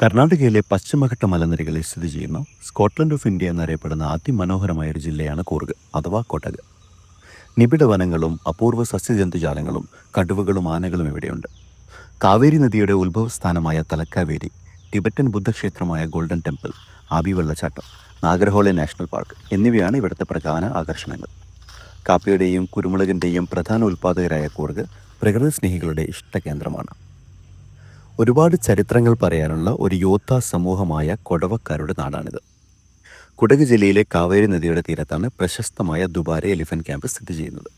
കർണാടകയിലെ പശ്ചിമഘട്ട മലനിരകളിൽ സ്ഥിതി ചെയ്യുന്ന സ്കോട്ട്ലൻഡ് ഓഫ് ഇന്ത്യ എന്നറിയപ്പെടുന്ന അതിമനോഹരമായ ഒരു ജില്ലയാണ് കൂർഗ് അഥവാ കൊടക്. നിബിഡ വനങ്ങളും അപൂർവ സസ്യജന്തുജാലങ്ങളും കടുവകളും ആനകളും ഇവിടെയുണ്ട്. കാവേരി നദിയുടെ ഉത്ഭവസ്ഥാനമായ തലക്കാവേരി, ടിബറ്റൻ ബുദ്ധക്ഷേത്രമായ ഗോൾഡൻ ടെമ്പിൾ, ആബി വെള്ളച്ചാട്ടം, നാഗർഹോളെ നാഷണൽ പാർക്ക് എന്നിവയാണ് ഇവിടുത്തെ പ്രധാന ആകർഷണങ്ങൾ. കാപ്പിയുടെയും കുരുമുളകിൻ്റെയും പ്രധാന ഉൽപ്പാദകരായ കൂർഗ് പ്രകൃതി സ്നേഹികളുടെ ഇഷ്ടകേന്ദ്രമാണ്. ഒരുപാട് ചരിത്രങ്ങൾ പറയാനുള്ള ഒരു യോദ്ധാ സമൂഹമായ കൊടവക്കാരുടെ നാടാണിത്. കുടക് ജില്ലയിലെ കാവേരി നദിയുടെ തീരത്താണ് പ്രശസ്തമായ ദുബാരെ എലിഫന്റ് ക്യാമ്പ് സ്ഥിതി ചെയ്യുന്നത്.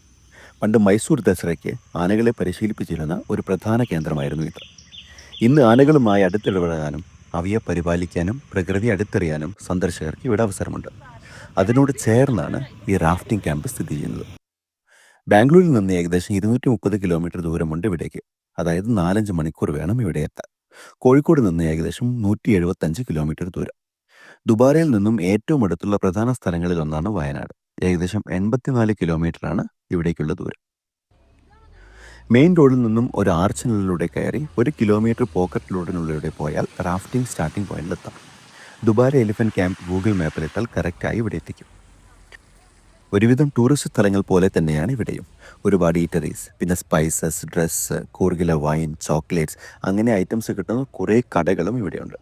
പണ്ട് മൈസൂർ ദസറയ്ക്ക് ആനകളെ പരിശീലിപ്പിച്ചിരുന്ന ഒരു പ്രധാന കേന്ദ്രമായിരുന്നു ഇത്. ഇന്ന് ആനകളുമായി അടുത്തിടപെടാനും അവയെ പരിപാലിക്കാനും പ്രകൃതി അടുത്തറിയാനും സന്ദർശകർക്ക് ഇവിടെ അവസരമുണ്ട്. അതിനോട് ചേർന്നാണ് ഈ റാഫ്റ്റിംഗ് ക്യാമ്പ് സ്ഥിതി ചെയ്യുന്നത്. ബാംഗ്ലൂരിൽ നിന്ന് ഏകദേശം 230 കിലോമീറ്റർ ദൂരമുണ്ട് ഇവിടേക്ക്. അതായത് 4-5 മണിക്കൂർ വേണം ഇവിടെ എത്താൻ. കോഴിക്കോട് നിന്ന് ഏകദേശം 175 കിലോമീറ്റർ ദൂരം. ദുബാരയിൽ നിന്നും ഏറ്റവും അടുത്തുള്ള പ്രധാന സ്ഥലങ്ങളിൽ ഒന്നാണ് വയനാട്. ഏകദേശം 84 കിലോമീറ്ററാണ് ഇവിടേക്കുള്ള ദൂരം. മെയിൻ റോഡിൽ നിന്നും ഒരു ആർച്ചിനുള്ളിലൂടെ കയറി 1 കിലോമീറ്റർ പോക്കറ്റ് റോഡിനുള്ളിലൂടെ പോയാൽ റാഫ്റ്റിംഗ് സ്റ്റാർട്ടിംഗ് പോയിന്റിലെത്താം. ദുബാരെ എലിഫന്റ് ക്യാമ്പ് ഗൂഗിൾ മാപ്പിലിട്ടാൽ കറക്റ്റായി ഇവിടെ എത്തിക്കും. ഒരുവിധം ടൂറിസ്റ്റ് സ്ഥലങ്ങൾ പോലെ തന്നെയാണ് ഇവിടെയും. ഒരുപാട് ഈറ്ററീസ്, പിന്നെ സ്പൈസസ്, ഡ്രസ്സ്, കൂർഗിലെ വൈൻ, ചോക്ലേറ്റ്സ് അങ്ങനെ ഐറ്റംസ് കിട്ടുന്ന കുറേ കടകളും ഇവിടെയുണ്ട്.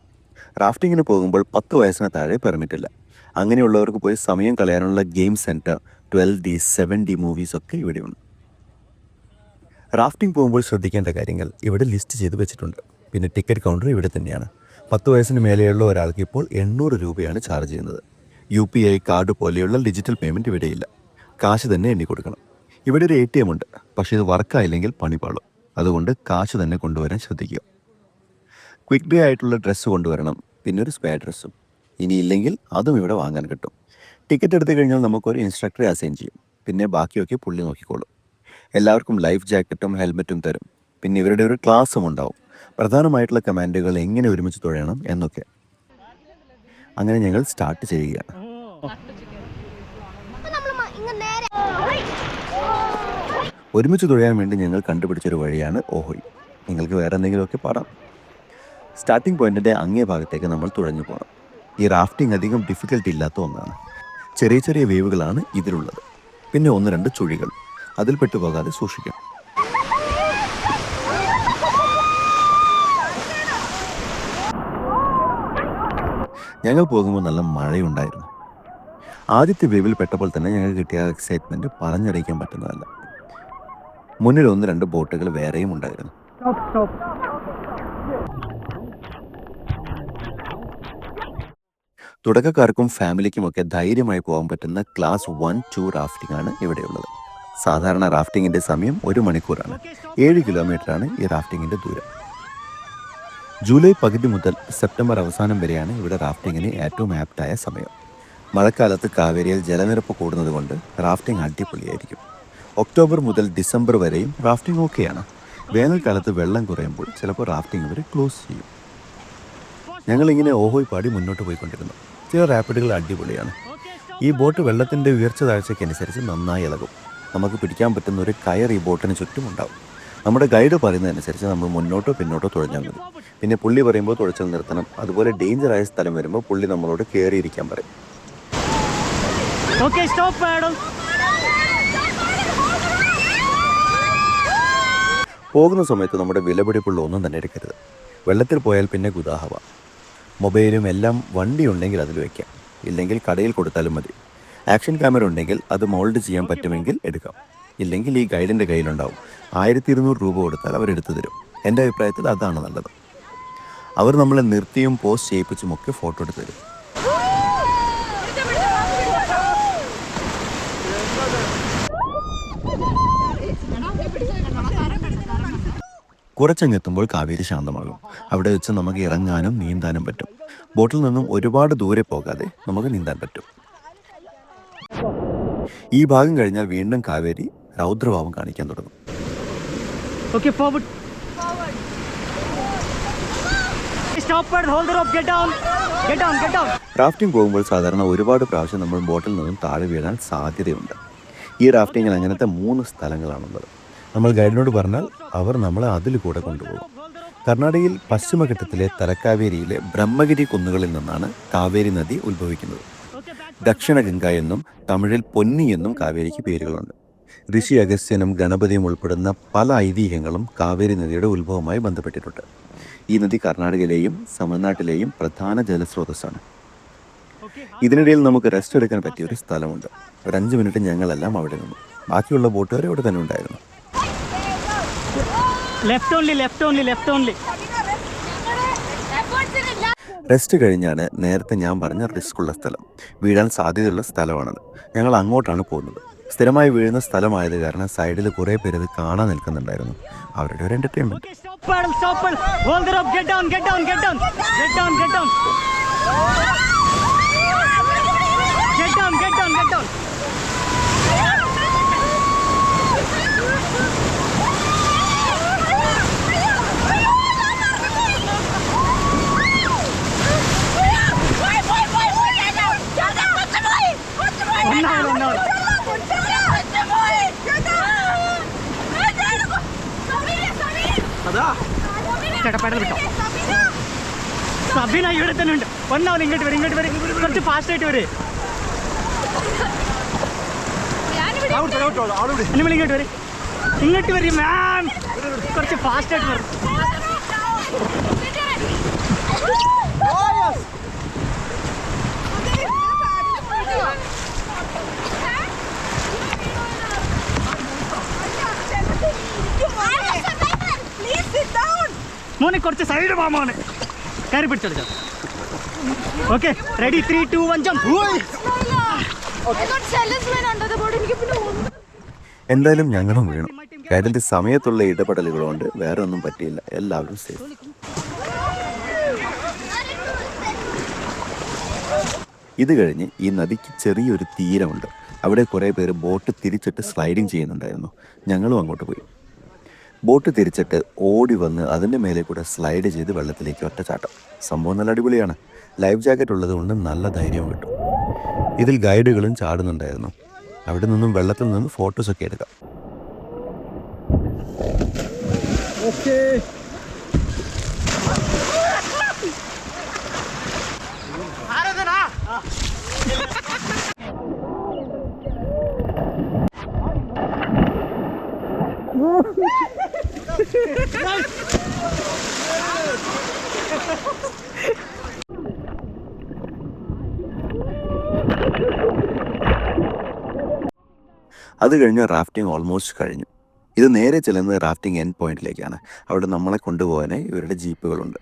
റാഫ്റ്റിങ്ങിന് പോകുമ്പോൾ 10 വയസ്സിന് താഴെ പെർമിറ്റ് ഇല്ല. അങ്ങനെയുള്ളവർക്ക് പോയി സമയം കളയാനുള്ള game centre, 12D, 7D movies ഒക്കെ ഇവിടെയുണ്ട്. റാഫ്റ്റിംഗ് പോകുമ്പോൾ ശ്രദ്ധിക്കേണ്ട കാര്യങ്ങൾ ഇവിടെ ലിസ്റ്റ് ചെയ്ത് വെച്ചിട്ടുണ്ട്. പിന്നെ ടിക്കറ്റ് കൗണ്ടർ ഇവിടെ തന്നെയാണ്. 10 വയസ്സിന് മേലെയുള്ള ഒരാൾക്ക് ഇപ്പോൾ 800 രൂപയാണ് ചാർജ് ചെയ്യുന്നത്. UPI കാർഡ് പോലെയുള്ള ഡിജിറ്റൽ പേയ്മെൻറ്റ് ഇവിടെയില്ല. കാശ് തന്നെ എണ്ണി കൊടുക്കണം. ഇവിടെ ഒരു ATM ഉണ്ട്, പക്ഷേ ഇത് വർക്കായില്ലെങ്കിൽ പണി പാളും. അതുകൊണ്ട് കാശ് തന്നെ കൊണ്ടുവരാൻ ശ്രദ്ധിക്കുക. ക്വിക്ക് ഡേ ആയിട്ടുള്ള ഡ്രസ്സ് കൊണ്ടുവരണം, പിന്നെ ഒരു സ്പെയർ ഡ്രസ്സും. ഇനിയില്ലെങ്കിൽ അതും ഇവിടെ വാങ്ങാൻ കിട്ടും. ടിക്കറ്റ് എടുത്തു കഴിഞ്ഞാൽ നമുക്കൊരു ഇൻസ്ട്രക്ടറെ അസൈൻ ചെയ്യും. പിന്നെ ബാക്കിയൊക്കെ പുള്ളി നോക്കിക്കോളും. എല്ലാവർക്കും ലൈഫ് ജാക്കറ്റും ഹെൽമെറ്റും തരും. പിന്നെ ഇവരുടെ ഒരു ക്ലാസ്സും ഉണ്ടാവും. പ്രധാനമായിട്ടുള്ള കമാൻഡുകൾ എങ്ങനെ ഒരുമിച്ച് തുഴയണം എന്നൊക്കെ. അങ്ങനെ ഞങ്ങൾ സ്റ്റാർട്ട് ചെയ്യുകയാണ്. ഒരുമിച്ച് തുഴയാൻ വേണ്ടി ഞങ്ങൾ കണ്ടുപിടിച്ചൊരു വഴിയാണ് ഓഹോയ്. നിങ്ങൾക്ക് വേറെ എന്തെങ്കിലുമൊക്കെ പാടാം. സ്റ്റാർട്ടിംഗ് പോയിന്റിൻ്റെ അങ്ങേ ഭാഗത്തേക്ക് നമ്മൾ തുഴഞ്ഞു പോകണം. ഈ റാഫ്റ്റിംഗ് അധികം ഡിഫിക്കൽട്ടി ഇല്ലാത്ത ഒന്നാണ്. ചെറിയ ചെറിയ വേവുകളാണ് ഇതിലുള്ളത്. പിന്നെ 1-2 ചുഴികൾ, അതിൽ പെട്ടുപോകാതെ സൂക്ഷിക്കണം. ഞങ്ങൾ പോകുമ്പോൾ നല്ല മഴയുണ്ടായിരുന്നു. ആദ്യത്തെ വേവിൽ പെട്ടപ്പോൾ തന്നെ ഞങ്ങൾക്ക് കിട്ടിയ എക്സൈറ്റ്മെൻറ്റ് പറഞ്ഞറിയിക്കാൻ പറ്റുന്നതല്ല. മുന്നിൽ 1-2 ബോട്ടുകൾ വേറെയും ഉണ്ടായിരുന്നു. തുടക്കക്കാർക്കും ഫാമിലിക്കുമൊക്കെ ധൈര്യമായി പോകാൻ പറ്റുന്ന ക്ലാസ് 1-2 റാഫ്റ്റിംഗ് ആണ് ഇവിടെയുള്ളത്. സാധാരണ റാഫ്റ്റിങ്ങിൻ്റെ സമയം 1 മണിക്കൂറാണ്. 7 കിലോമീറ്ററാണ് ഈ റാഫ്റ്റിങ്ങിൻ്റെ ദൂരം. ജൂലൈ പകുതി മുതൽ സെപ്റ്റംബർ അവസാനം വരെയാണ് ഇവിടെ റാഫ്റ്റിങ്ങിന് ഏറ്റവും ആപ്റ്റായ സമയം. മഴക്കാലത്ത് കാവേരിയിൽ ജലനിരപ്പ് കൂടുന്നത് കൊണ്ട് റാഫ്റ്റിംഗ് അടിപൊളിയായിരിക്കും. ഒക്ടോബർ മുതൽ ഡിസംബർ വരെയും റാഫ്റ്റിംഗ് ഓക്കെയാണ്. വേനൽക്കാലത്ത് വെള്ളം കുറയുമ്പോൾ ചിലപ്പോൾ റാഫ്റ്റിംഗ് ഇവർ ക്ലോസ് ചെയ്യും. ഞങ്ങളിങ്ങനെ ഓഹോയ് പാടി മുന്നോട്ട് പോയിക്കൊണ്ടിരുന്നു. ചില റാപ്പിഡുകൾ അടിപൊളിയാണ്. ഈ ബോട്ട് വെള്ളത്തിൻ്റെ ഉയർച്ച താഴ്ചയ്ക്കനുസരിച്ച് നന്നായി ഇളകും. നമുക്ക് പിടിക്കാൻ പറ്റുന്ന ഒരു കയർ ഈ ബോട്ടിന് ചുറ്റും ഉണ്ടാവും. നമ്മുടെ ഗൈഡ് പറയുന്നതനുസരിച്ച് നമ്മൾ മുന്നോട്ടോ പിന്നോട്ടോ തുഴഞ്ഞാൽ മതി. പിന്നെ പുള്ളി പറയുമ്പോൾ തുഴച്ചിൽ നിർത്തണം. അതുപോലെ ഡേഞ്ചറായ സ്ഥലം വരുമ്പോൾ പുള്ളി നമ്മളോട് കയറിയിരിക്കാൻ പറയും. പോകുന്ന സമയത്ത് നമ്മുടെ വിലപിടിപ്പുള്ള ഒന്നും തന്നെ എടുക്കരുത്. വെള്ളത്തിൽ പോയാൽ പിന്നെ ഗുദാഹവ. മൊബൈലും എല്ലാം വണ്ടി ഉണ്ടെങ്കിൽ അതിൽ വയ്ക്കാം, ഇല്ലെങ്കിൽ കടയിൽ കൊടുത്താലും മതി. ആക്ഷൻ ക്യാമറ ഉണ്ടെങ്കിൽ അത് മോൾഡ് ചെയ്യാൻ പറ്റുമെങ്കിൽ എടുക്കാം. ഇല്ലെങ്കിൽ ഈ ഗൈഡിൻ്റെ കയ്യിലുണ്ടാവും. 1200 രൂപ കൊടുത്താൽ അവരെടുത്തു തരും. എൻ്റെ അഭിപ്രായത്തിൽ അതാണ് നല്ലത്. അവർ നമ്മളെ നിർത്തിയും പോസ്റ്റ് ചെയ്യിപ്പിച്ചുമൊക്കെ ഫോട്ടോ എടുത്ത് തരും. കുറച്ചങ്ങെത്തുമ്പോൾ കാവേരി ശാന്തമാകും. അവിടെ വെച്ച് നമുക്ക് ഇറങ്ങാനും നീന്താനും പറ്റും. ബോട്ടിൽ നിന്നും ഒരുപാട് ദൂരെ പോകാതെ നമുക്ക് നീന്താൻ പറ്റും. ഈ ഭാഗം കഴിഞ്ഞാൽ വീണ്ടും കാവേരി രൗദ്രഭാവം കാണിക്കാൻ തുടങ്ങും. റാഫ്റ്റിംഗ് പോകുമ്പോൾ സാധാരണ ഒരുപാട് പ്രാവശ്യം നമ്മൾ ബോട്ടിൽ നിന്നും താഴെ വീഴാൻ സാധ്യതയുണ്ട്. ഈ റാഫ്റ്റിങ്ങിൽ അങ്ങനത്തെ 3 സ്ഥലങ്ങളാണുള്ളത്. നമ്മൾ ഗൈഡിനോട് പറഞ്ഞാൽ അവർ നമ്മളെ അതിൽ കൂടെ കൊണ്ടുപോകും. കർണാടകയിൽ പശ്ചിമഘട്ടത്തിലെ തലക്കാവേരിയിലെ ബ്രഹ്മഗിരി കുന്നുകളിൽ നിന്നാണ് കാവേരി നദി ഉത്ഭവിക്കുന്നത്. ദക്ഷിണ ഗംഗ എന്നും തമിഴിൽ പൊന്നി എന്നും കാവേരിക്ക് പേരുകളുണ്ട്. ഋഷി അഗസ്ത്യനും ഗണപതിയും ഉൾപ്പെടുന്ന പല ഐതിഹ്യങ്ങളും കാവേരി നദിയുടെ ഉത്ഭവവുമായി ബന്ധപ്പെട്ടിട്ടുണ്ട്. ഈ നദി കർണാടകയിലെയും തമിഴ്നാട്ടിലെയും പ്രധാന ജലസ്രോതസ്സാണ്. ഇതിനിടയിൽ നമുക്ക് റെസ്റ്റ് എടുക്കാൻ പറ്റിയ ഒരു സ്ഥലമുണ്ട്. ഒരു 5 മിനിറ്റ് ഞങ്ങളെല്ലാം അവിടെ നിന്നു. ബാക്കിയുള്ള ബോട്ടുകാർ അവിടെ തന്നെ ഉണ്ടായിരുന്നു. റെസ്റ്റ് കഴിഞ്ഞാണ് നേരത്തെ ഞാൻ പറഞ്ഞ റിസ്ക് ഉള്ള സ്ഥലം. വീഴാൻ സാധ്യതയുള്ള സ്ഥലമാണത്. ഞങ്ങൾ അങ്ങോട്ടാണ് പോകുന്നത്. സ്ഥിരമായി വീഴുന്ന സ്ഥലമായത് കാരണം സൈഡിൽ കുറേ പേര് ഇത് കാണാൻ നിൽക്കുന്നുണ്ടായിരുന്നു. അവരുടെ ഒരു എന്റർടൈൻമെന്റ്. ചേട്ടപ്പാടൽ വിട്ടോ. സബീന ഇവിടെ തന്നെ ഉണ്ട്. ഒന്നാമത് ഇങ്ങോട്ട് വരും, കുറച്ച് ഫാസ്റ്റ് ആയിട്ട് വരെ. ഇങ്ങോട്ട് വരും മാം, കുറച്ച് ഫാസ്റ്റ് ആയിട്ട് വരും. മോനെ കുറച്ച് സൈഡ് പോകാൻ കയറി പിടിച്ചെടുക്കാം. Okay, ready, 3, 2, 1 jump. എന്തായാലും ഞങ്ങളും വീണു. കാര്യത്തിൽ സമയത്തുള്ള ഇടപെടലുകൾ കൊണ്ട് വേറെ ഒന്നും പറ്റിയില്ല. എല്ലാവരും സേഫ്. ഇത് കഴിഞ്ഞ് ഈ നദിക്ക് ചെറിയൊരു തീരമുണ്ട്. അവിടെ കുറേ പേര് ബോട്ട് തിരിച്ചിട്ട് സ്ലൈഡിങ് ചെയ്യുന്നുണ്ടായിരുന്നു. ഞങ്ങളും അങ്ങോട്ട് പോയി. ബോട്ട് തിരിച്ചിട്ട് ഓടി വന്ന് അതിൻ്റെ മേലെ കൂടെ സ്ലൈഡ് ചെയ്ത് വെള്ളത്തിലേക്ക് ഒറ്റച്ചാട്ടം. സംഭവം നല്ല അടിപൊളിയാണ്. ലൈഫ് ജാക്കറ്റ് ഉള്ളത് കൊണ്ട് നല്ല ധൈര്യം കിട്ടും. ഇതിൽ ഗൈഡുകളും ചാടുന്നുണ്ടായിരുന്നു. അവിടെ നിന്നും വെള്ളത്തിൽ നിന്നും ഫോട്ടോസൊക്കെ എടുക്കാം. അത് കഴിഞ്ഞ് റാഫ്റ്റിംഗ് ഓൾമോസ്റ്റ് കഴിഞ്ഞു. ഇത് നേരെ ചെല്ലുന്നത് റാഫ്റ്റിംഗ് എൻഡ് പോയിന്റിലേക്കാണ്. അവിടെ നമ്മളെ കൊണ്ടുപോകാനായി ഇവരുടെ ജീപ്പുകളുണ്ട്.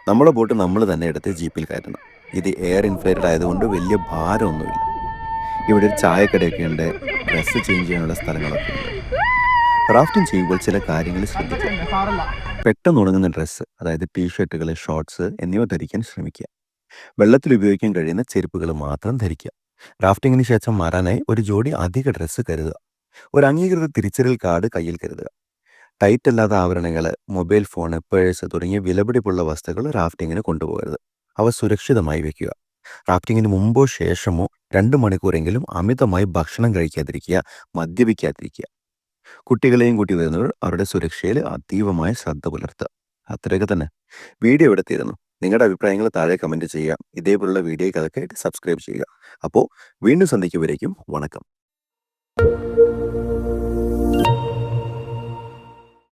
നമ്മുടെ ബോട്ട് നമ്മൾ തന്നെ എടുത്ത് ജീപ്പിൽ കയറ്റണം. ഇത് എയർ ഇൻഫ്ലേറ്റഡ് ആയതുകൊണ്ട് വലിയ ഭാരമൊന്നുമില്ല. ഇവിടെ ഒരു ചായക്കടയൊക്കെ ഉണ്ട്. ഡ്രസ്സ് ചേഞ്ച് ചെയ്യാനുള്ള സ്ഥലങ്ങളൊക്കെ ഉണ്ട്. റാഫ്റ്റിംഗ് ചെയ്യുമ്പോൾ ചില കാര്യങ്ങൾ ശ്രദ്ധിക്കുക. പെട്ടെന്ന് ഉണങ്ങുന്ന ഡ്രസ്സ്, അതായത് ടീഷർട്ടുകൾ, ഷോർട്സ് എന്നിവ ധരിക്കാൻ ശ്രമിക്കുക. വെള്ളത്തിൽ ഉപയോഗിക്കാൻ കഴിയുന്ന ചെരുപ്പുകൾ മാത്രം ധരിക്കുക. റാഫ്റ്റിങ്ങിന് ശേഷം മാറാനായി ഒരു ജോഡി അധിക ഡ്രസ്സ് കരുതുക. ഒരു അംഗീകൃത തിരിച്ചറിയൽ കാർഡ് കയ്യിൽ കരുതുക. ടൈറ്റ് അല്ലാത്ത ആഭരണങ്ങൾ, മൊബൈൽ ഫോണ്, പേഴ്സ് തുടങ്ങിയ വിലപിടിപ്പുള്ള വസ്തുക്കൾ റാഫ്റ്റിങ്ങിന് കൊണ്ടുപോകരുത്. അവ സുരക്ഷിതമായി വെക്കുക. റാഫ്റ്റിങ്ങിന് മുമ്പോ ശേഷമോ 2 മണിക്കൂറെങ്കിലും അമിതമായി ഭക്ഷണം കഴിക്കാതിരിക്കുക, മദ്യപിക്കാതിരിക്കുക. കുട്ടികളെയും കൂട്ടി വരുന്നവർ അവരുടെ സുരക്ഷയിൽ അതീവമായ ശ്രദ്ധ പുലർത്തുക. അത്രയൊക്കെ തന്നെ. വീഡിയോ ഇവിടെ തീരുന്നു. നിങ്ങളുടെ അഭിപ്രായങ്ങൾ താഴെ കമൻറ്റ് ചെയ്യുക. ഇതേപോലുള്ള വീഡിയോയ്ക്ക് അതൊക്കെ സബ്സ്ക്രൈബ് ചെയ്യുക. അപ്പോൾ വീണ്ടും സന്ധിക്കുമ്പോഴേക്കും വണക്കം.